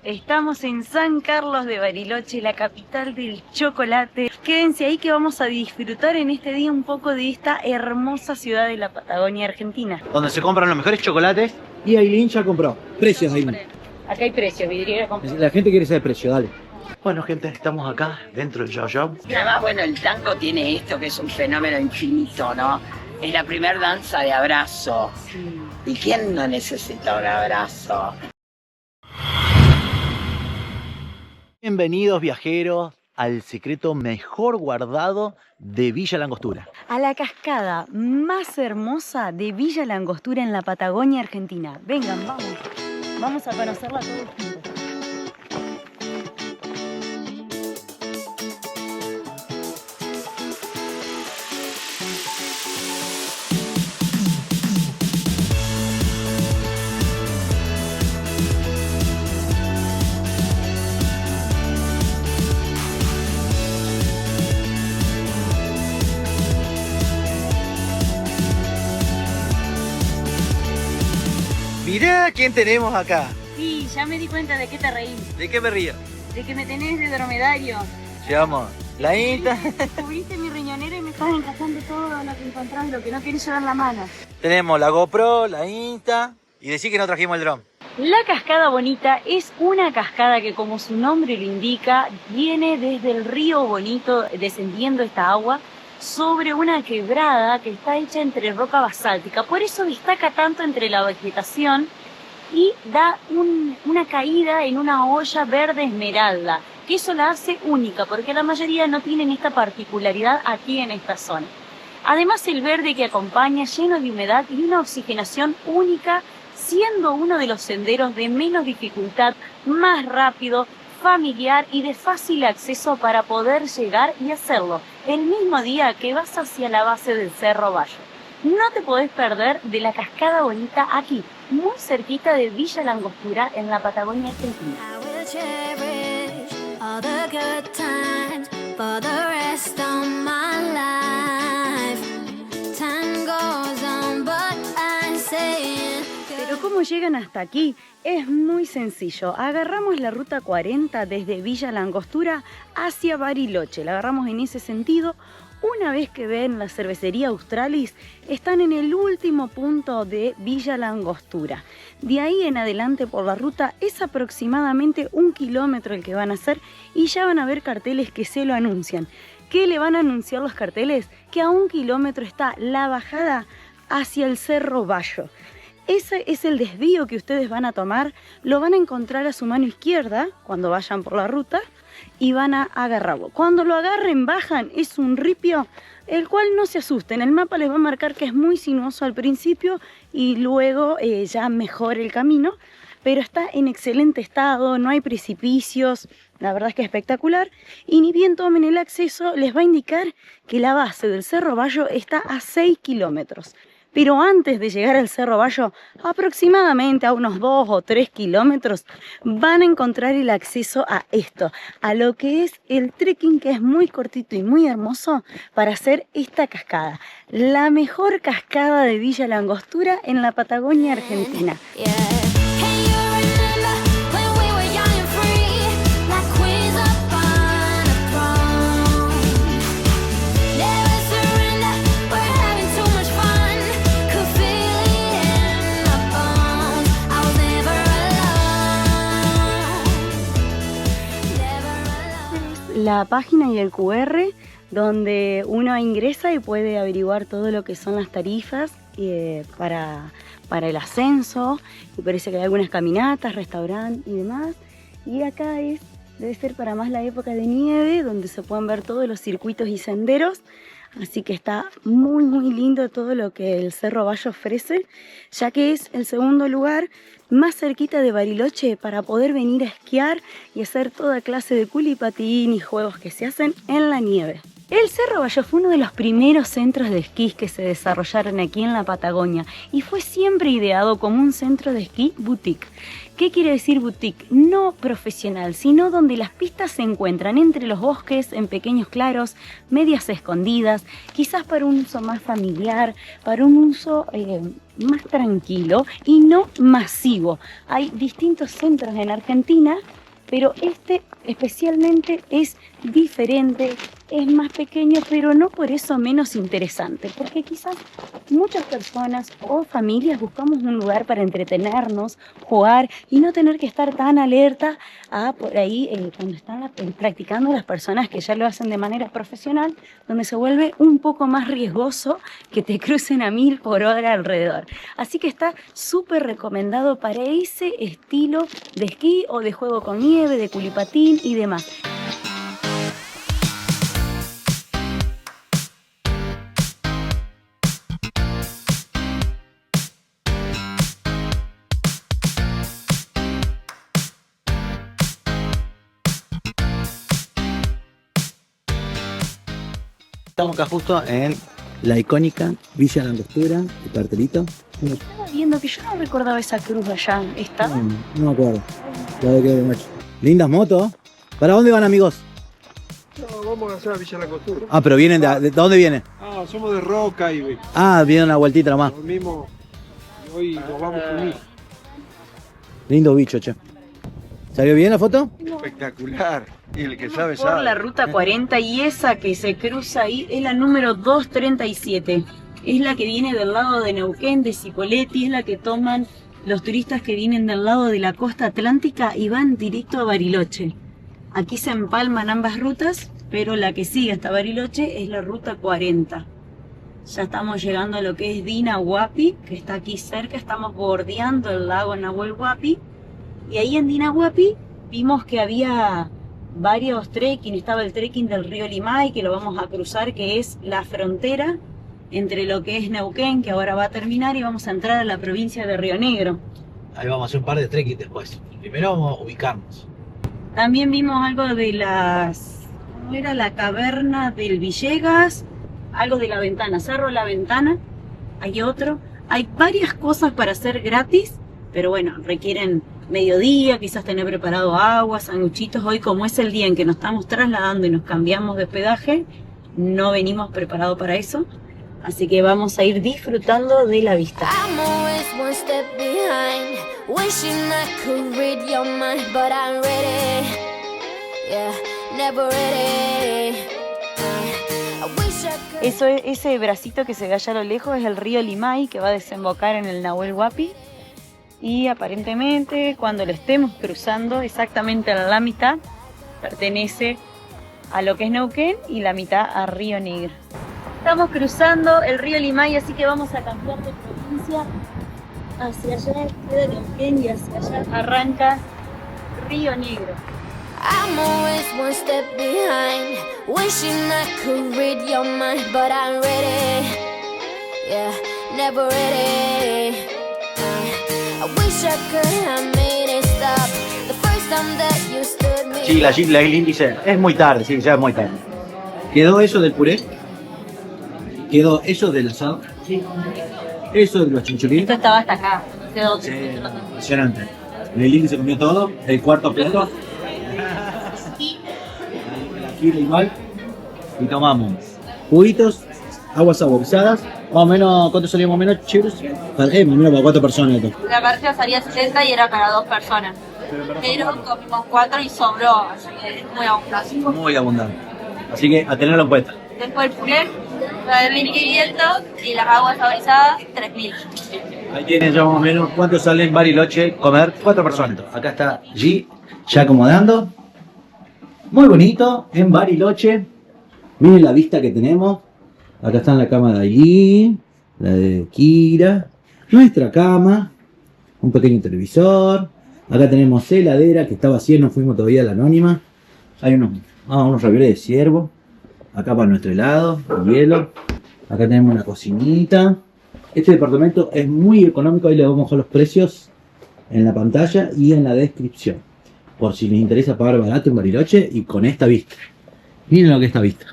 Estamos en San Carlos de Bariloche, la capital del chocolate. Quédense ahí que vamos a disfrutar en este día un poco de esta hermosa ciudad de la Patagonia Argentina. Donde se compran los mejores chocolates. Y Aileen ya compró. Precios, Aileen. Acá hay precios, vidriera. La gente quiere saber precio, dale. Bueno, gente, estamos acá dentro del Yao Yao. Y además, bueno, el tango tiene esto que es un fenómeno infinito, ¿no? Es la primera danza de abrazo. ¿Y quién no necesita un abrazo? Bienvenidos, viajeros, al secreto mejor guardado de Villa La Angostura. A la cascada más hermosa de Villa La Angostura en la Patagonia Argentina. Vengan, vamos. Vamos a conocerla todos juntos. Mirá quién tenemos acá. Sí, ya me di cuenta de que te reís. ¿De qué me río? De que me tenés de dromedario. Llevamos la Inta. Descubriste mi riñonera y me estás encajando todo lo que encontrás, lo que no querés llevar en la mano. Tenemos la GoPro, la Insta y decir que no trajimos el dron. La Cascada Bonita es una cascada que, como su nombre lo indica, viene desde el río Bonito descendiendo esta agua sobre una quebrada que está hecha entre roca basáltica. Por eso destaca tanto entre la vegetación y da una caída en una olla verde esmeralda, que eso la hace única, porque la mayoría no tienen esta particularidad aquí en esta zona. Además, el verde que acompaña, lleno de humedad y una oxigenación única, siendo uno de los senderos de menos dificultad, más rápido, familiar y de fácil acceso para poder llegar y hacerlo el mismo día que vas hacia la base del Cerro Bayo. No te podés perder de la Cascada Bonita aquí, muy cerquita de Villa La Angostura en la Patagonia Argentina. Pero ¿cómo llegan hasta aquí? Es muy sencillo. Agarramos la ruta 40 desde Villa La Angostura hacia Bariloche. La agarramos en ese sentido. Una vez que ven la cervecería Australis, están en el último punto de Villa La Angostura. De ahí en adelante por la ruta es aproximadamente 1 kilómetro el que van a hacer y ya van a ver carteles que se lo anuncian. ¿Qué le van a anunciar los carteles? Que a 1 kilómetro está la bajada hacia el Cerro Bayo. Ese es el desvío que ustedes van a tomar, lo van a encontrar a su mano izquierda cuando vayan por la ruta y van a agarrarlo. Cuando lo agarren, bajan, es un ripio, el cual no se asusten, el mapa les va a marcar que es muy sinuoso al principio y luego ya mejora el camino, pero está en excelente estado, no hay precipicios, la verdad es que es espectacular. Y ni bien tomen el acceso, les va a indicar que la base del Cerro Bayo está a 6 kilómetros. Pero antes de llegar al Cerro Bayo, aproximadamente a unos 2 o 3 kilómetros, van a encontrar el acceso a esto, a lo que es el trekking, que es muy cortito y muy hermoso para hacer esta cascada. La mejor cascada de Villa La Angostura en la Patagonia Argentina. La página y el QR donde uno ingresa y puede averiguar todo lo que son las tarifas para el ascenso. Y parece que hay algunas caminatas, restaurantes y demás. Y acá debe ser para más la época de nieve, donde se pueden ver todos los circuitos y senderos. Así que está muy muy lindo todo lo que el Cerro Bayo ofrece, ya que es el segundo lugar más cerquita de Bariloche para poder venir a esquiar y hacer toda clase de culipatín y juegos que se hacen en la nieve. El Cerro Bayo fue uno de los primeros centros de esquí que se desarrollaron aquí en la Patagonia y fue siempre ideado como un centro de esquí boutique. ¿Qué quiere decir boutique? No profesional, sino donde las pistas se encuentran entre los bosques, en pequeños claros, medias escondidas, quizás para un uso más familiar, para un uso más tranquilo y no masivo. Hay distintos centros en Argentina, pero este especialmente es diferente, es más pequeño, pero no por eso menos interesante, porque quizás muchas personas o familias buscamos un lugar para entretenernos, jugar y no tener que estar tan alerta a por ahí cuando están practicando las personas que ya lo hacen de manera profesional, donde se vuelve un poco más riesgoso que te crucen a 1000 por hora alrededor. Así que está súper recomendado para ese estilo de esquí o de juego con nieve, de culipatín y demás. Estamos acá justo en la icónica Villa Langostura, el cartelito. Estaba viendo que yo no recordaba esa cruz allá. ¿Está? No me acuerdo. La de que macho. Lindas motos. ¿Para dónde van, amigos? No, vamos a hacer a Villa Langostura. Ah, pero vienen ¿de dónde vienen? Ah, somos de Roca y Ah, vienen una vueltita nomás. dormimos y hoy nos vamos a unir. Lindo bicho, che. ¿Salió bien la foto? Espectacular. Y el que sabe, Por sabe. la ruta 40 y esa que se cruza ahí es la número 237. Es la que viene del lado de Neuquén, de Cipolletti, es la que toman los turistas que vienen del lado de la costa atlántica y van directo a Bariloche. Aquí se empalman ambas rutas, pero la que sigue hasta Bariloche es la ruta 40. Ya estamos llegando a lo que es Dina Huapi, que está aquí cerca, estamos bordeando el lago Nahuel Huapi. Y ahí en Dina Huapi vimos que había varios trekking, estaba el trekking del río Limay, que lo vamos a cruzar, que es la frontera entre lo que es Neuquén, que ahora va a terminar, y vamos a entrar a la provincia de Río Negro. Ahí vamos a hacer un par de trekking después. Primero vamos a ubicarnos. También vimos algo de ¿cómo era? La caverna del Villegas, algo de la ventana, Cerro La Ventana, hay otro. Hay varias cosas para hacer gratis, pero bueno, requieren mediodía, quizás tener preparado agua, sanguchitos. Hoy, como es el día en que nos estamos trasladando y nos cambiamos de hospedaje, no venimos preparados para eso. Así que vamos a ir disfrutando de la vista. I'm always one step behind, wishing I could read your mind, but I'm ready, yeah, never ready. I wish I could. Ese bracito que se ve allá a lo lejos es el río Limay, que va a desembocar en el Nahuel Huapi. Y aparentemente, cuando lo estemos cruzando, exactamente a la mitad pertenece a lo que es Neuquén y la mitad a Río Negro. Estamos cruzando el río Limay, así que vamos a cambiar de provincia. Hacia allá queda Neuquén y hacia allá arranca Río Negro. I'm always one step behind, wishing I could read your mind, but I'm ready, yeah, never ready. I wish I could have made it stop the first time that you stood me. Sí, la índice. Es muy tarde, sí, ya es muy tarde. ¿Quedó eso del puré? ¿Quedó eso del asado? Sí. ¿Eso de los chinchulines? Esto estaba hasta acá. Sí, impresionante. El índice comió todo, el cuarto plato. Aquí igual. Y tomamos juguitos, aguas saborizadas. Más o menos, ¿cuánto salía más o menos, chicos? Más o menos para 4 personas esto. La partida salía 60 y era para 2 personas. Pero comimos 4 y sobró, así que es muy abundante. Muy abundante. Así que a tenerlo en cuenta. Después el puré, el 1.500 y las aguas saborizadas, 3.000. Ahí tienen ya más o menos cuánto sale en Bariloche comer 4 personas. Acá está G ya acomodando. Muy bonito en Bariloche. Miren la vista que tenemos. Acá está la cama de allí, la de Kira, nuestra cama, un pequeño televisor. Acá tenemos heladera que está vacía, no fuimos todavía a la anónima. Hay unos ravioles de ciervo. Acá para nuestro helado, hielo. Acá tenemos una cocinita. Este departamento es muy económico, ahí le vamos a dejar los precios en la pantalla y en la descripción. Por si les interesa pagar barato en Bariloche y con esta vista. Miren lo que es esta vista.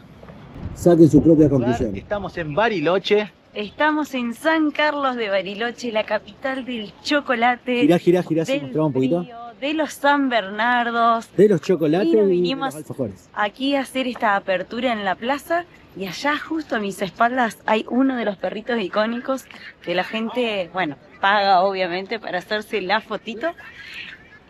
Saquen su propia conclusión. Estamos en Bariloche. Estamos en San Carlos de Bariloche, la capital del chocolate. Girá, si del mostraba un poquito. frío, de los San Bernardos. De los chocolates Y nos y vinimos los alfajores. aquí a hacer esta apertura en la plaza. Y allá justo a mis espaldas hay uno de los perritos icónicos que la gente, bueno, paga obviamente para hacerse la fotito.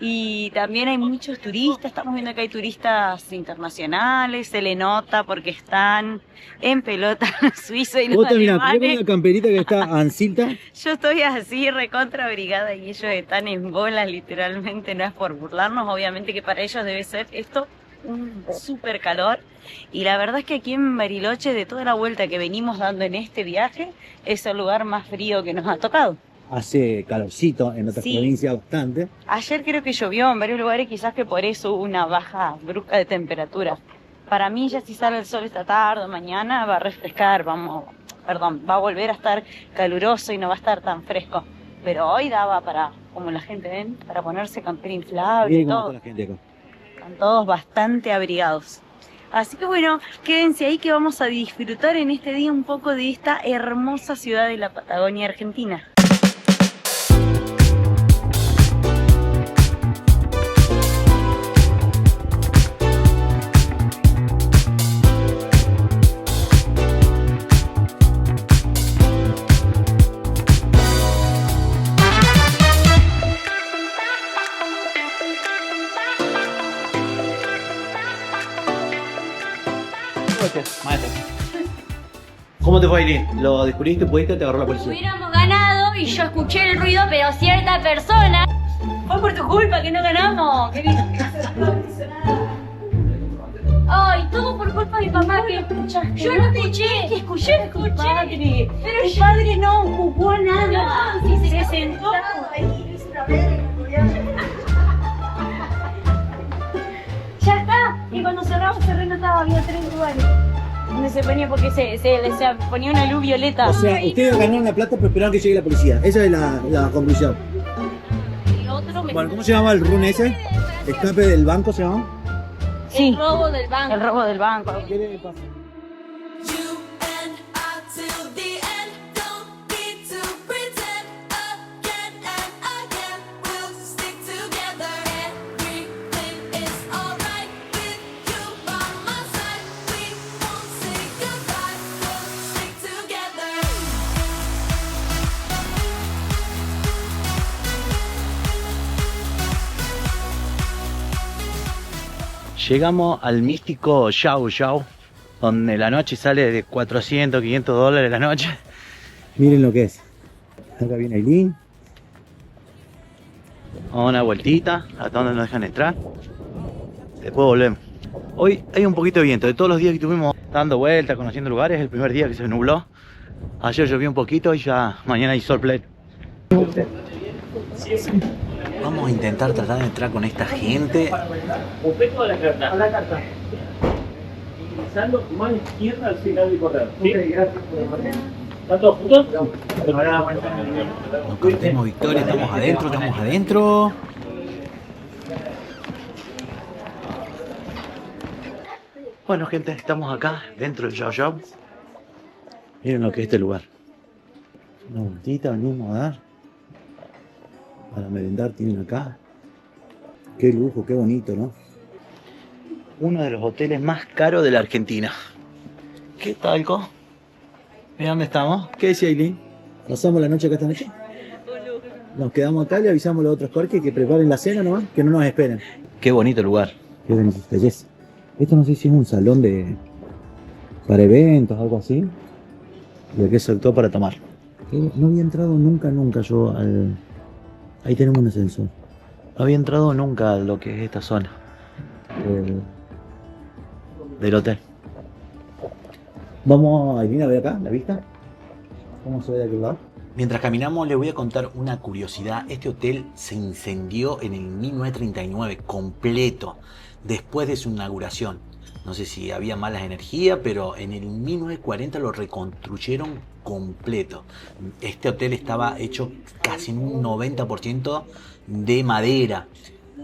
Y también hay muchos turistas, estamos viendo que hay turistas internacionales, se le nota porque están en pelota los suizos y los Vos mirá, alemanes. mirá con la camperita que está Ancilta. Yo estoy así recontra abrigada y ellos están en bolas literalmente, no es por burlarnos, obviamente que para ellos debe ser esto un súper calor. Y la verdad es que aquí en Bariloche, de toda la vuelta que venimos dando en este viaje, es el lugar más frío que nos ha tocado. Hace calorcito en otras Sí. provincias bastante. Ayer creo que llovió en varios lugares, quizás que por eso hubo una baja brusca de temperatura. Para mí ya si sale el sol esta tarde o mañana va a refrescar, va a volver a estar caluroso y no va a estar tan fresco. Pero hoy daba para, como la gente ven, para ponerse campera inflable y Miren cómo todo. está la gente acá. Están todos bastante abrigados. Así que bueno, quédense ahí que vamos a disfrutar en este día un poco de esta hermosa ciudad de la Patagonia Argentina. Maestro. ¿Cómo te fue, Aileen? ¿Lo descubriste? ¿Pudiste? ¿Te agarró la policía? Hubiéramos ganado y yo escuché el ruido, pero cierta persona. Fue por tu culpa que no ganamos. Ay, todo por culpa de mi papá que yo no escuché. Escuché. Pero el padre no jugó nada. No, se sentó ahí. Ya está. Y cuando cerramos se renotaba, había 3 lugares. Donde se ponía porque se ponía una luz violeta. O sea, ustedes ganaron la plata pero esperaron que llegue la policía. Esa es la conclusión. Y otro me... Bueno, ¿cómo se llama el run ese? ¿Escape del banco se llama? Sí, El robo del banco. el robo del banco. ¿Qué le pasa? Llegamos al místico Yao Yao, donde la noche sale de 400, 500 dólares la noche. Miren lo que es. Acá viene Aileen. Vamos a una vueltita, hasta donde nos dejan entrar. Después volvemos. Hoy hay un poquito de viento. De todos los días que estuvimos dando vueltas, conociendo lugares, el primer día que se nubló. Ayer llovió un poquito y ya mañana hay sol pleno. Vamos a intentar tratar de entrar con esta gente. Objeto de la carta. Utilizando tu mano izquierda al final del correo. ¿Sí? ¿Están todos juntos? Nos cortemos victoria, estamos adentro. Bueno, gente, estamos acá dentro del Yao Yao. Miren lo que es este lugar. Una vueltita venimos a dar. Para merendar tienen acá. Qué lujo, qué bonito, ¿no? Uno de los hoteles más caros de la Argentina. ¿Qué tal, Co? Mira dónde estamos. ¿Qué decía Aileen? ¿Pasamos la noche acá esta noche? Nos quedamos acá y le avisamos a los otros parques que preparen la cena nomás, que no nos esperen. Qué bonito lugar. Qué belleza. Esto no sé si es un salón para eventos, algo así. Y aquí se optó para tomar. No había entrado nunca yo al... Ahí tenemos un ascensor. No había entrado nunca a lo que es esta zona del hotel. Vamos a ir a ver acá, la vista. ¿Cómo se ve de aquel lado? Mientras caminamos les voy a contar una curiosidad. Este hotel se incendió en el 1939 completo, después de su inauguración. No sé si había malas energías, pero en el 1940 lo reconstruyeron completo. Este hotel estaba hecho casi en un 90% de madera.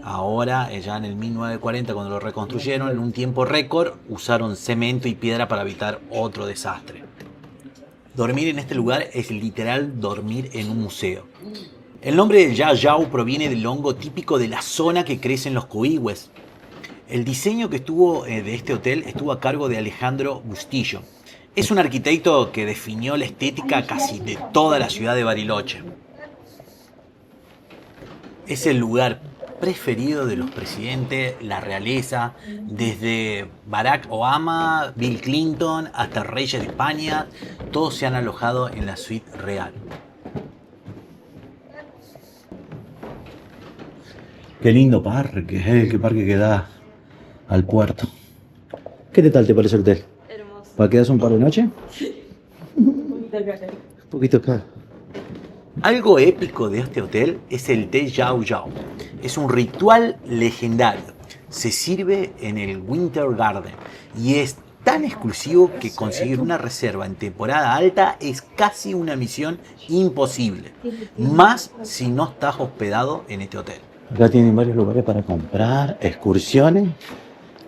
Ahora, ya en el 1940, cuando lo reconstruyeron, en un tiempo récord, usaron cemento y piedra para evitar otro desastre. Dormir en este lugar es literal dormir en un museo. El nombre del Yao proviene del hongo típico de la zona que crece en los coigües. El diseño que estuvo de este hotel estuvo a cargo de Alejandro Bustillo. Es un arquitecto que definió la estética casi de toda la ciudad de Bariloche. Es el lugar preferido de los presidentes, la realeza, desde Barack Obama, Bill Clinton, hasta reyes de España, todos se han alojado en la suite real. Qué lindo parque, qué parque que da al puerto. ¿Qué tal te parece el hotel? Hermoso. ¿Para quedarse un par de noches? Un poquito caro. Algo épico de este hotel es el té Yao Yao. Es un ritual legendario. Se sirve en el Winter Garden y es tan exclusivo que conseguir una reserva en temporada alta es casi una misión imposible. Más si no estás hospedado en este hotel. Acá tienen varios lugares para comprar, excursiones,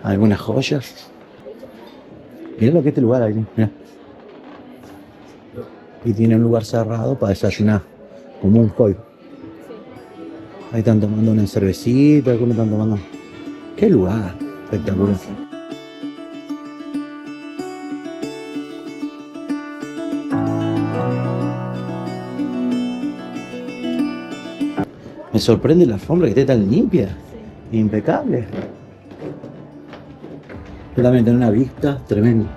algunas joyas. Mirá lo que es este lugar ahí, mirá. Y tiene un lugar cerrado para desayunar, como un hall. Ahí están tomando una cervecita, ¿cómo están tomando? ¡Qué lugar! Espectacular. Me sorprende la alfombra que esté tan limpia, impecable. Yo también tengo una vista tremenda.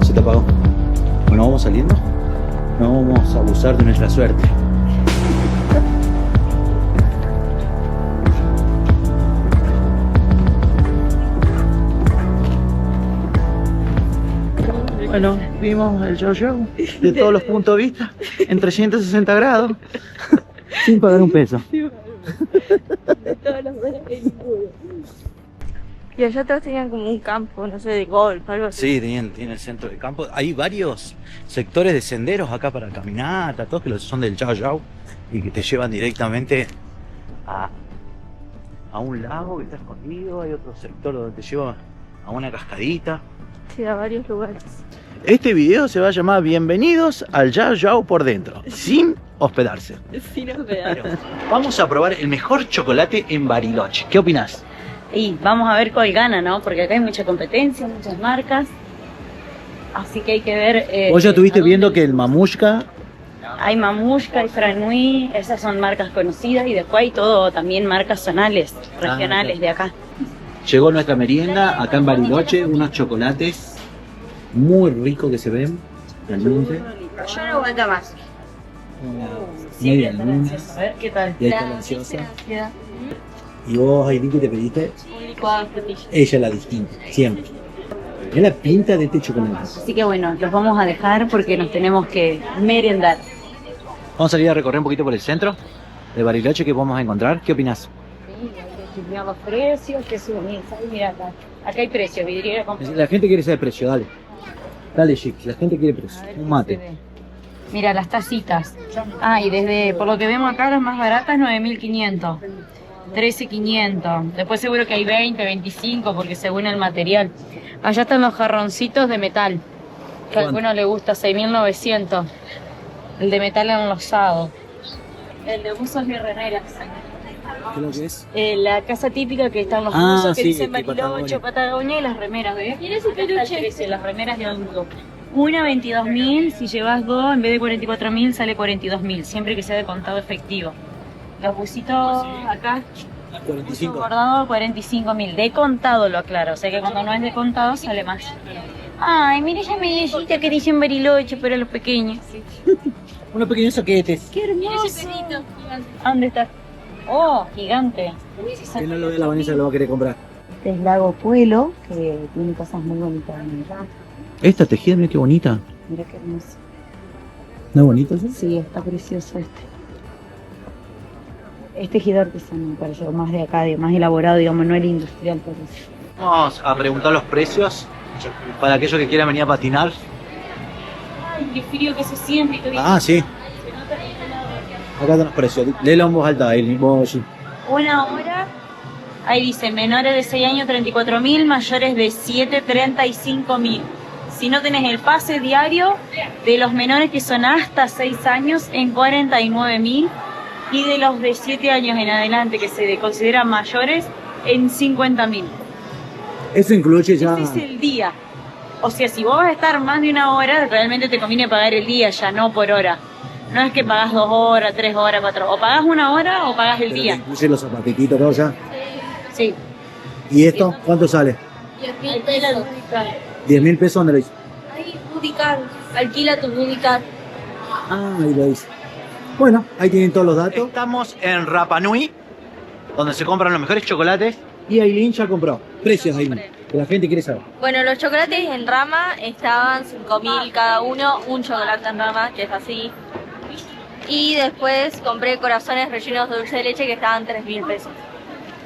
Se te apagó. Bueno, vamos saliendo. No vamos a abusar de nuestra suerte. Bueno, vimos el Yao Yao de todos los puntos de vista en 360 grados sin pagar un peso. De todos los buenos que ninguno. Y allá atrás tenían como un campo, no sé, de golf, algo así. Sí, tiene el centro de campo. Hay varios sectores de senderos acá para caminata, todos que son del Yao Yao y que te llevan directamente a un lago que está escondido. Hay otro sector donde te lleva a una cascadita. Sí, a varios lugares. Este video se va a llamar Bienvenidos al Yao Yao por dentro, sin hospedarse. Sin hospedar. Vamos a probar el mejor chocolate en Bariloche. ¿Qué opinás? Y vamos a ver cuál gana, ¿no? Porque acá hay mucha competencia, muchas marcas. Así que hay que ver... Vos ya estuviste viendo que el Mamushka... Hay Mamushka, hay Franui, esas son marcas conocidas. Y después hay todo, también marcas zonales, regionales de acá. Llegó nuestra merienda acá en Bariloche, unos chocolates muy ricos que se ven. Realmente. Yo no aguanto más. Media luna. A ver qué tal. Y ahí está la ansiosa. Y vos, Aileen, ¿qué te pediste? Un licuado de frutilla. Ella la distinta, siempre. Es la pinta de este chocolate. Así que bueno, los vamos a dejar porque nos tenemos que merendar. Vamos a salir a recorrer un poquito por el centro de Bariloche. ¿Qué vamos a encontrar? ¿Qué opinás? Sí, hay que mirar los precios, que suben. Mira acá. Acá hay precios, vidriera con... La gente quiere saber precio, dale. Dale, Chic, la gente quiere precio. A ver Un cómo se mate. ve. Mira, las tacitas. Ah, y desde, por lo que vemos acá, las más baratas, 9.500. 13.500. Después seguro que hay 20, 25, porque según el material. Allá están los jarroncitos de metal, que a algunos les gusta, 6.900. El de metal enlosado. El de buzos y remeras. ¿Qué es lo que es? La casa típica que están los Ah, buzos que sí, dicen que Bariloche, Patagonia y las remeras, ¿ves? ¿Quieres el peluche? Las remeras de adulto. Una 22.000, si llevas dos, en vez de 44.000 sale 42.000, siempre que sea de contado efectivo. Los busitos acá, 45. bordado 45.000, de contado lo aclaro, o sea que cuando no es de contado sale más. Ay, mira esa medallita que dicen Bariloche para los pequeños. Unos pequeños soquetes. ¡Qué hermoso! ¿Dónde está? ¡Oh, gigante! Que no lo ve la Vanessa, lo va a querer comprar. Este es Lago Puelo, que tiene cosas muy bonitas. Esta tejida, mira qué bonita. Mira qué hermoso. ¿No es bonito eso? Sí, está precioso este. Este tejido artesano me pareció más de acá, más elaborado, digamos, no era industrial, por eso. Vamos a preguntar los precios para aquellos que quieran venir a patinar. Ay, qué frío que se siente. Y Ah, sí. Acá están los precios. Léelo en voz alta, ahí, vos, sí. Una hora, ahí dice, menores de 6 años 34.000, mayores de 7, 35.000. Si no tenés el pase diario, de los menores que son hasta 6 años en 49.000 y de los de 7 años en adelante que se consideran mayores en 50.000. Eso incluye ya... Ese es el día. O sea, si vos vas a estar más de una hora, realmente te conviene pagar el día, ya no por hora. No es que pagás 2 horas, 3 horas, 4 horas. O pagás una hora o pagás el Pero día. te incluye los zapatitos, todo ya. Sí. ¿Y esto cuánto sale? 10.000 pesos. 10.000 pesos, ¿dónde lo hice? Ahí, Budicar. Alquila tu Budicar. Ah, ahí lo hice. Bueno, ahí tienen todos los datos. Estamos en Rapa Nui, donde se compran los mejores chocolates. Y Aileen ya compró. Precios, Aileen, que la gente quiere saber. Bueno, los chocolates en rama estaban 5.000 cada uno, un chocolate en rama, que es así. Y después compré corazones rellenos de dulce de leche que estaban 3.000 pesos.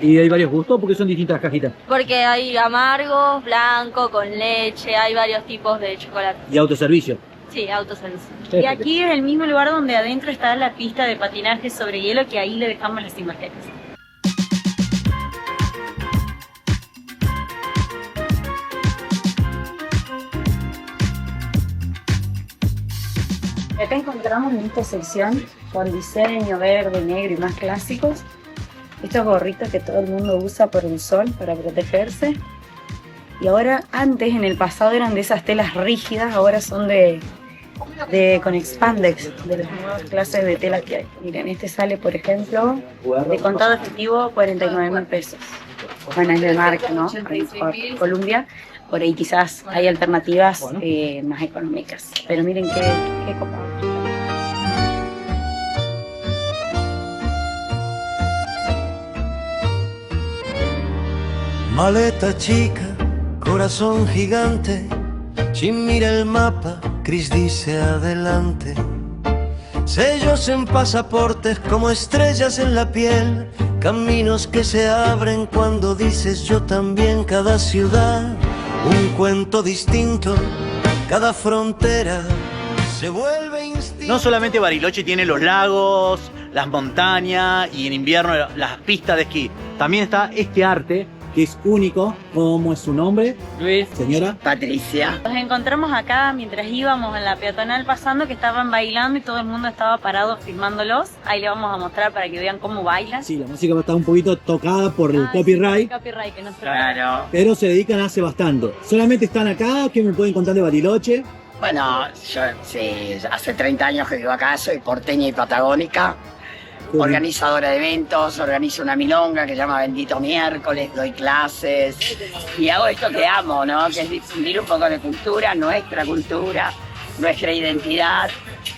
¿Y hay varios gustos? Porque son distintas cajitas. Porque hay amargos, blanco, con leche, hay varios tipos de chocolate. Y autoservicio. Sí, autoservicio. Y aquí es el mismo lugar donde adentro está la pista de patinaje sobre hielo, que ahí le dejamos las imágenes. Acá encontramos en esta sección con diseño verde, negro y más clásicos. Estos gorritos que todo el mundo usa por el sol para protegerse. Y ahora, antes en el pasado eran de esas telas rígidas, ahora son con expandex, de las nuevas clases de tela que hay. Miren, este sale, por ejemplo, de contado efectivo 49.000 pesos. Bueno, es de marca, ¿no? Ahí por Columbia. Por ahí quizás hay alternativas más económicas. Pero miren qué copado. Maleta chica, corazón gigante. Jim mira el mapa, Chris dice adelante. Sellos en pasaportes como estrellas en la piel. Caminos que se abren cuando dices yo también. Cada ciudad, un cuento distinto. Cada frontera se vuelve instinto. No solamente Bariloche tiene los lagos, las montañas y en invierno las pistas de esquí. También está este arte que es único. ¿Cómo es su nombre? Luis. Señora. Patricia. Nos encontramos acá mientras íbamos en la peatonal pasando, que estaban bailando y todo el mundo estaba parado filmándolos. Ahí le vamos a mostrar para que vean cómo bailan. Sí, la música está un poquito tocada por el copyright. Sí, copyright que no se Claro. Pero se dedican hace bastante. Solamente están acá. ¿Qué me pueden contar de Bariloche? Bueno, yo sí, hace 30 años que vivo acá, soy porteña y patagónica. Organizadora de eventos, organizo una milonga que se llama Bendito Miércoles, doy clases y hago esto que amo, ¿no? Que es difundir un poco de cultura, nuestra identidad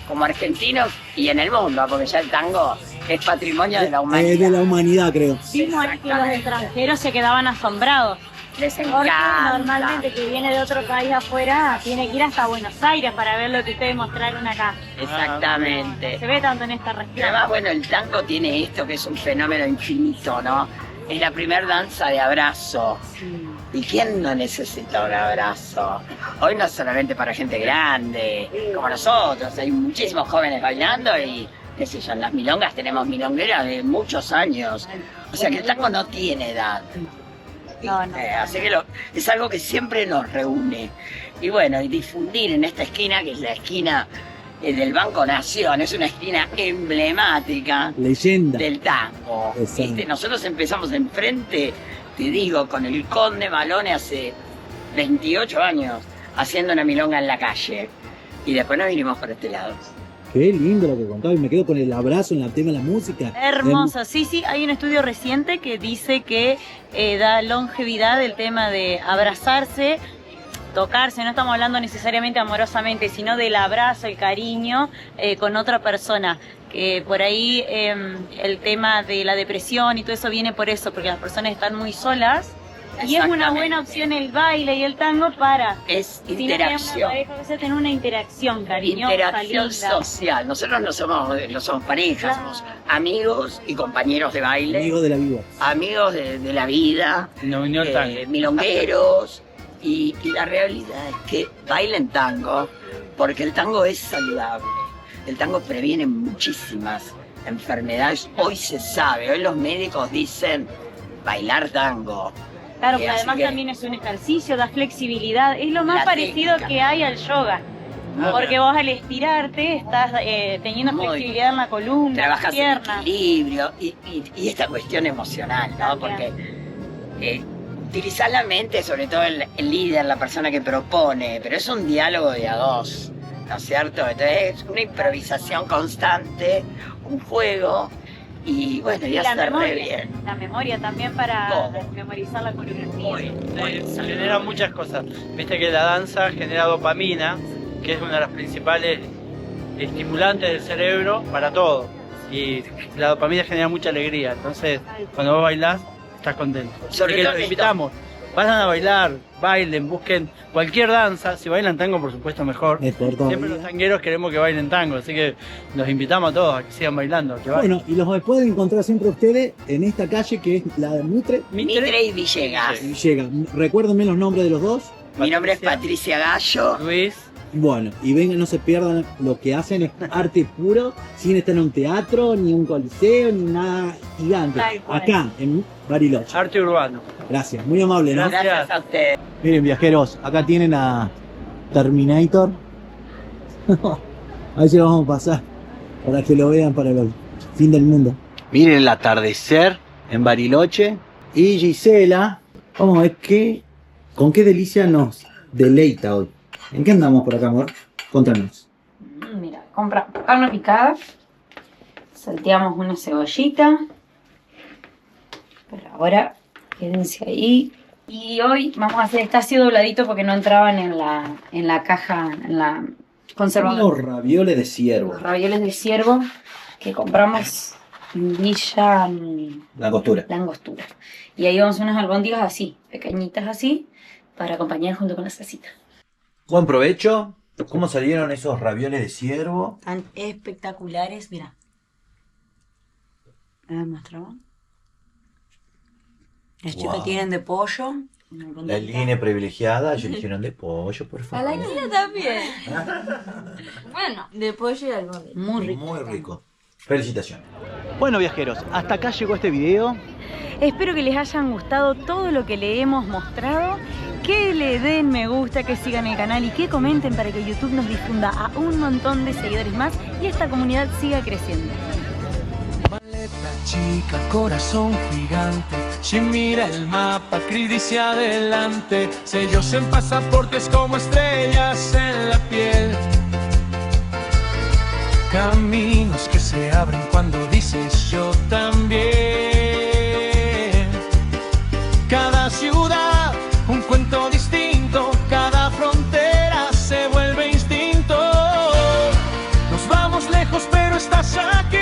como argentinos y en el mundo, porque ya el tango es patrimonio de la humanidad. Es de la humanidad, creo. vimos que los extranjeros se quedaban asombrados. Les Porque encanta. normalmente que viene de otro país afuera tiene que ir hasta Buenos Aires para ver lo que ustedes mostraron acá. Exactamente. Se ve tanto en esta Y región. además, bueno, el tango tiene esto que es un fenómeno infinito, ¿no? Es la primer danza de abrazo. ¿Y quién no necesita un abrazo? Hoy no solamente para gente grande, como nosotros, hay muchísimos jóvenes bailando y, qué sé yo, en las milongas tenemos milongueras de muchos años. O sea que el tango no tiene edad. No. Así que es algo que siempre nos reúne. Y bueno, y difundir en esta esquina, que es la esquina del Banco Nación, es una esquina emblemática Leyenda. del tango. Exacto. ¿Viste? Nosotros empezamos enfrente, te digo, con el Conde Malone hace 28 años, haciendo una milonga en la calle. Y después nos vinimos por este lado. Qué lindo lo que contaba y me quedo con el abrazo en el tema de la música. Hermoso, sí, hay un estudio reciente que dice que da longevidad el tema de abrazarse, tocarse, no estamos hablando necesariamente amorosamente, sino del abrazo, el cariño con otra persona. Que por ahí el tema de la depresión y todo eso viene por eso, porque las personas están muy solas Y es una buena opción el baile y el tango para... Es Si no tenemos una interacción. pareja, a veces tener una interacción cariñosa, Interacción linda. social. Nosotros no somos pareja, Claro. somos amigos y compañeros de baile. Amigo de la vida. Amigos de la vida, Nos unió el tango. milongueros, y la realidad es que bailen tango, porque el tango es saludable. El tango previene muchísimas enfermedades. Hoy se sabe, hoy los médicos dicen bailar tango. Claro, Y pero así además que- también es un ejercicio, da flexibilidad. Es lo más La parecido técnica. que hay al yoga. Porque vos al estirarte estás teniendo Muy flexibilidad en la columna, Trabajas las en piernas. equilibrio y esta cuestión emocional, ¿no? También. Porque utilizar la mente, sobre todo el líder, la persona que propone, pero es un diálogo de a dos, ¿no es cierto? Entonces es una improvisación constante, un juego, y bueno, Y ya la está re memoria, bien. la memoria también para Todo. memorizar la coreografía. Muy, muy Genera muchas cosas. Viste que la danza genera dopamina, que es una de las principales estimulantes del cerebro para todo. Y la dopamina genera mucha alegría. Entonces, cuando vos bailás, estás contento. Sobre Así que todo los esto. invitamos. Vayan a bailar, bailen, busquen cualquier danza. Si bailan tango, por supuesto, mejor. Mejor todavía. Siempre los tangueros queremos que bailen tango, así que los invitamos a todos a que sigan bailando. Que bailen. Bueno, y los pueden encontrar siempre ustedes en esta calle que es la de Mitre Mitre y Villegas. y llega. Recuérdenme los nombres de los dos. Mi nombre es Patricia Gallo. Luis. Bueno, y vengan, no se pierdan lo que hacen, es arte puro, sin estar en un teatro, ni un coliseo, ni nada gigante. Tal cual. Acá, en Bariloche. Arte urbano. Gracias, muy amable, ¿no? Gracias. Gracias a ustedes. Miren, viajeros, acá tienen a Terminator. A ver si lo vamos a pasar para que lo vean para el fin del mundo. Miren el atardecer en Bariloche. Y Gisela, vamos a ver con qué delicia nos deleita hoy. ¿En qué andamos por acá, amor? Contanos. Mira, compramos carne picada, salteamos una cebollita, pero ahora quédense ahí. Y hoy vamos a hacer, está así dobladito porque no entraban en la caja, en la conservadora. Unos ravioles de ciervo. Los ravioles de ciervo que compramos en Villa La costura. Langostura. Y ahí vamos unas albóndigas así, pequeñitas así, para acompañar junto con la salsita. Buen provecho. ¿Cómo salieron esos ravioles de ciervo? Están espectaculares, mira. A ver, mostramos. Las chicas Wow. tienen de pollo. La línea privilegiada, ellos eligieron de pollo, por A favor. la niña también. Bueno, de pollo y albóndiga. Muy rico. Muy rico. Felicitaciones. Bueno, viajeros, hasta acá llegó este video. Espero que les hayan gustado todo lo que le hemos mostrado, que le den me gusta, que sigan el canal y que comenten para que YouTube nos difunda a un montón de seguidores más y esta comunidad siga creciendo. Maleta chica, corazón gigante. Si mira el mapa, Cris dice adelante. Sellos en pasaportes como estrellas en la piel. Caminos que se abren cuando dices yo también. Cada ciudad, un cuento distinto. Cada frontera se vuelve instinto. Nos vamos lejos, pero estás aquí.